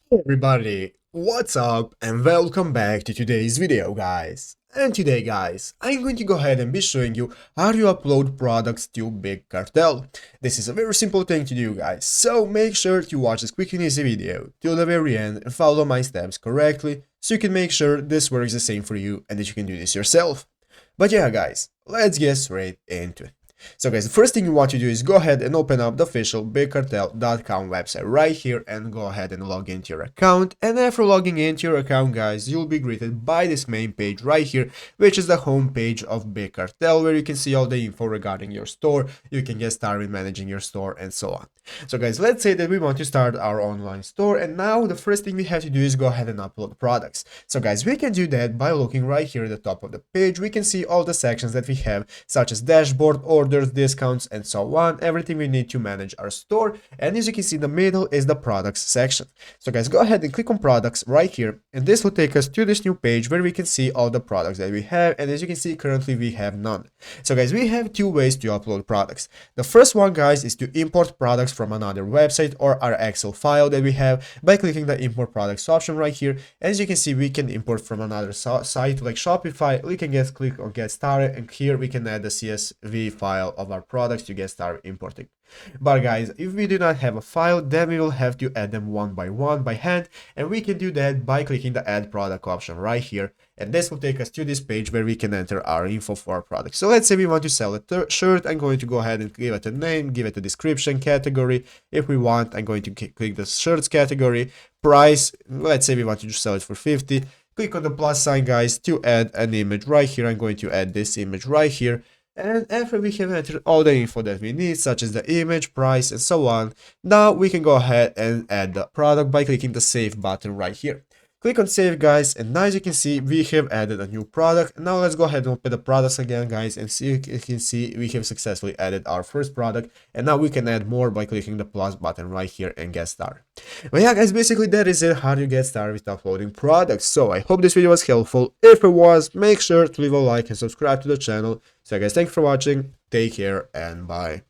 Hey everybody, what's up and welcome back to today's video guys. And today guys, I'm going to go ahead and be showing you how to upload products to Big Cartel. This is a very simple thing to do guys, so make sure to watch this quick and easy video till the very end and follow my steps correctly so you can make sure this works the same for you and that you can do this yourself. But yeah guys, let's get straight into it. So guys, the first thing you want to do is go ahead and open up the official bigcartel.com website right here and go ahead and log into your account. And after logging into your account guys, you'll be greeted by this main page right here, which is the home page of Big Cartel, where you can see all the info regarding your store. You can get started managing your store and so on. So guys, let's say that we want to start our online store, and now the first thing we have to do is go ahead and upload products. So guys, we can do that by looking right here at the top of the page. We can see all the sections that we have, such as dashboard, orders, discounts, and so on, everything we need to manage our store. And as you can see, in the middle is the products section. So guys, go ahead and click on products right here, and this will take us to this new page where we can see all the products that we have. And as you can see, currently we have none. So guys, we have two ways to upload products. The first one guys is to import products from another website or our Excel file that we have by clicking the import products option right here. As you can see, we can import from another site like Shopify. We can click on get started, and here we can add the CSV file of our products to get started importing. But guys, if we do not have a file, then we will have to add them one by one by hand, and we can do that by clicking the add product option right here. And this will take us to this page where we can enter our info for our product. So let's say we want to sell a shirt. I'm going to go ahead and give it a name, give it a description, category. If we want, I'm going to click the shirts category, price. Let's say we want to sell it for 50. Click on the plus sign guys to add an image right here. I'm going to add this image right here. And after we have entered all the info that we need, such as the image, price, and so on, now we can go ahead and add the product by clicking the save button right here. Click on save guys, and now as you can see, we have added a new product. Now let's go ahead and open the products again guys, and see, you can see we have successfully added our first product, and now we can add more by clicking the plus button right here and get started. But yeah guys, basically that is it, how you get started with uploading products. So I hope this video was helpful. If it was, make sure to leave a like and subscribe to the channel. So guys, thank you for watching, take care and bye.